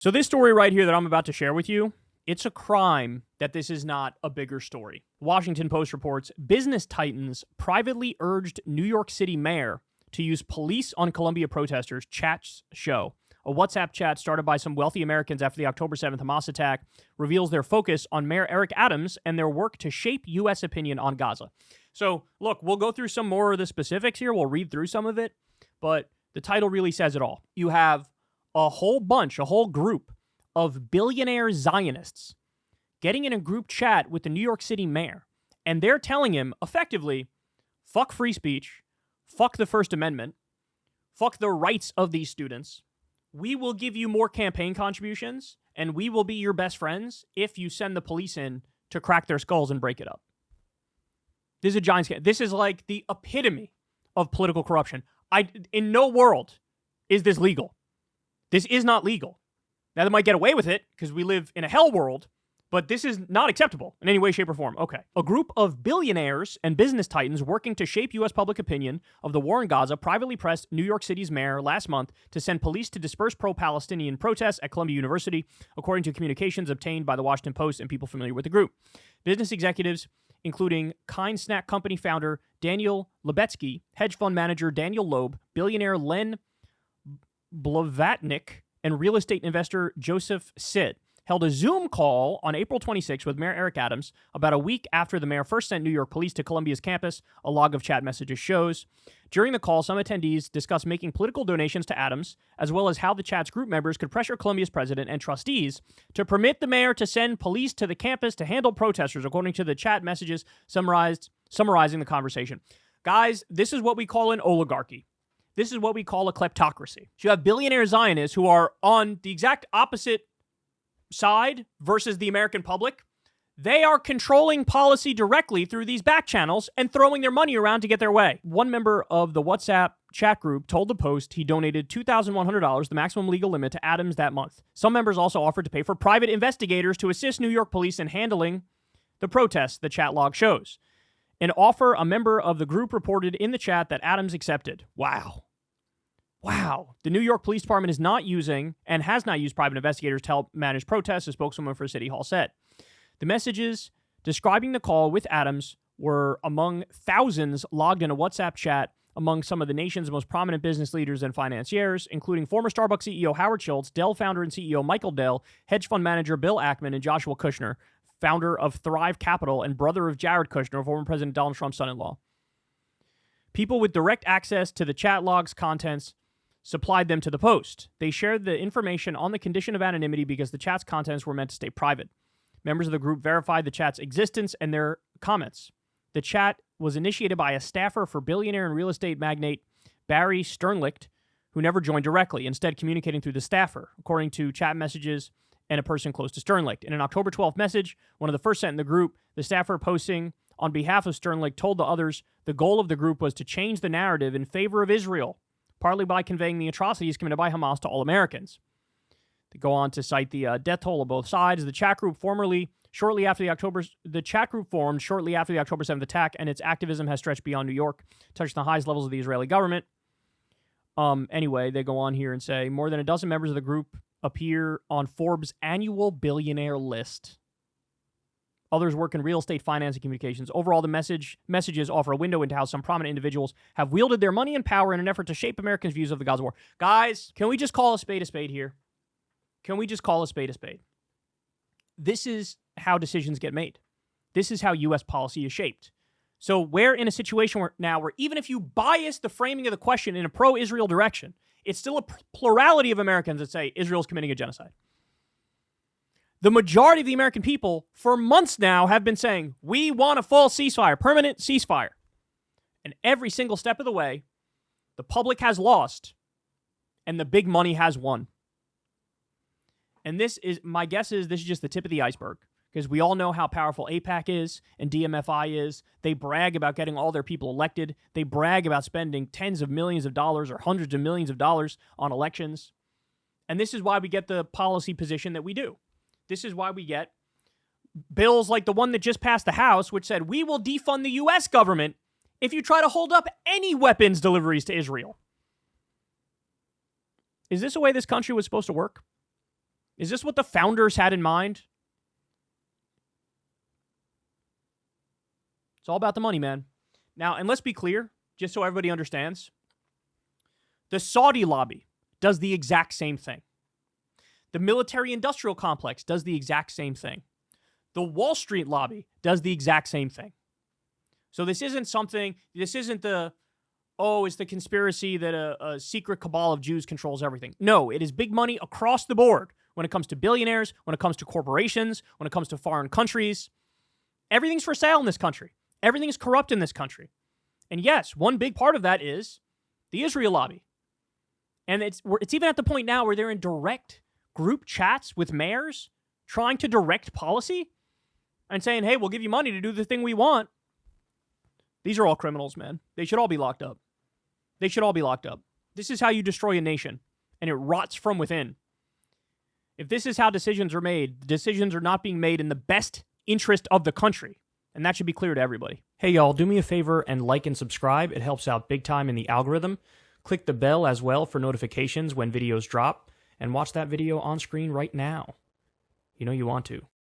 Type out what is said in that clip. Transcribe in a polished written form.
So this story right here that I'm about to share with you, it's a crime that this is not a bigger story. Washington Post reports business titans privately urged New York City mayor to use police on Columbia protesters, chats show. A WhatsApp chat started by some wealthy Americans after the October 7th Hamas attack reveals their focus on Mayor Eric Adams and their work to shape U.S. opinion on Gaza. So, look, we'll go through some more of the specifics here. We'll read through some of it, but the title really says it all. You have a whole group of billionaire Zionists getting in a group chat with the New York City mayor, and they're telling him, effectively, fuck free speech, fuck the First Amendment, fuck the rights of these students. We will give you more campaign contributions, and we will be your best friends if you send the police in to crack their skulls and break it up. This is a giant scam. This is like the epitome of political corruption. In no world is this legal. This is not legal. Now, they might get away with it because we live in a hell world, but this is not acceptable in any way, shape, or form. Okay. A group of billionaires and business titans working to shape U.S. public opinion of the war in Gaza privately pressed New York City's mayor last month to send police to disperse pro-Palestinian protests at Columbia University, according to communications obtained by the Washington Post and people familiar with the group. Business executives, including Kind Snack Company founder Daniel Lebetsky, hedge fund manager Daniel Loeb, billionaire Len Blavatnik, and real estate investor Joseph Sitt, held a Zoom call on April 26 with Mayor Eric Adams about a week after the mayor first sent New York police to Columbia's campus, a log of chat messages shows. During the call, some attendees discussed making political donations to Adams, as well as how the chat's group members could pressure Columbia's president and trustees to permit the mayor to send police to the campus to handle protesters, according to the chat messages summarizing the conversation. Guys, this is what we call an oligarchy. This is what we call a kleptocracy. So you have billionaire Zionists who are on the exact opposite side versus the American public. They are controlling policy directly through these back channels and throwing their money around to get their way. One member of the WhatsApp chat group told the Post he donated $2,100, the maximum legal limit, to Adams that month. Some members also offered to pay for private investigators to assist New York police in handling the protests, the chat log shows. An offer a member of the group reported in the chat that Adams accepted. Wow. The New York Police Department is not using and has not used private investigators to help manage protests, a spokeswoman for City Hall said. The messages describing the call with Adams were among thousands logged in a WhatsApp chat among some of the nation's most prominent business leaders and financiers, including former Starbucks CEO Howard Schultz, Dell founder and CEO Michael Dell, hedge fund manager Bill Ackman, and Joshua Kushner, founder of Thrive Capital and brother of Jared Kushner, former President Donald Trump's son-in-law. People with direct access to the chat log's contents supplied them to the Post. They shared the information on the condition of anonymity because the chat's contents were meant to stay private. Members of the group verified the chat's existence and their comments. The chat was initiated by a staffer for billionaire and real estate magnate Barry Sternlicht, who never joined directly, instead communicating through the staffer, according to chat messages and a person close to Sternlicht. In an October 12th message, one of the first sent in the group, the staffer posting on behalf of Sternlicht told the others the goal of the group was to change the narrative in favor of Israel, partly by conveying the atrocities committed by Hamas to all Americans. They go on to cite the death toll of both sides. The chat group formed shortly after the October 7th attack, and its activism has stretched beyond New York, touched the highest levels of the Israeli government. Anyway, they go on here and say more than a dozen members of the group appear on Forbes' annual billionaire list. Others work in real estate, finance, and communications. Overall, the messages offer a window into how some prominent individuals have wielded their money and power in an effort to shape Americans' views of the Gaza war. Guys, can we just call a spade here? Can we just call a spade a spade? This is how decisions get made. This is how U.S. policy is shaped. So we're in a situation where even if you bias the framing of the question in a pro-Israel direction, it's still a plurality of Americans that say Israel's committing a genocide. The majority of the American people, for months now, have been saying, we want a full ceasefire, permanent ceasefire. And every single step of the way, the public has lost, and the big money has won. And my guess is this is just the tip of the iceberg, because we all know how powerful AIPAC is and DMFI is. They brag about getting all their people elected. They brag about spending tens of millions of dollars or hundreds of millions of dollars on elections. And this is why we get the policy position that we do. This is why we get bills like the one that just passed the House, which said, we will defund the U.S. government if you try to hold up any weapons deliveries to Israel. Is this the way this country was supposed to work? Is this what the founders had in mind? It's all about the money, man. Now, and let's be clear, just so everybody understands, the Saudi lobby does the exact same thing. The military-industrial complex does the exact same thing. The Wall Street lobby does the exact same thing. So this isn't it's the conspiracy that a secret cabal of Jews controls everything. No, it is big money across the board when it comes to billionaires, when it comes to corporations, when it comes to foreign countries. Everything's for sale in this country. Everything's corrupt in this country. And yes, one big part of that is the Israel lobby. And it's even at the point now where they're in direct group chats with mayors trying to direct policy and saying, hey, we'll give you money to do the thing we want. These are all criminals, man. They should all be locked up. They should all be locked up. This is how you destroy a nation, and it rots from within. If this is how decisions are made, decisions are not being made in the best interest of the country. And that should be clear to everybody. Hey, y'all, do me a favor and like and subscribe. It helps out big time in the algorithm. Click the bell as well for notifications when videos drop. And watch that video on screen right now. You know you want to.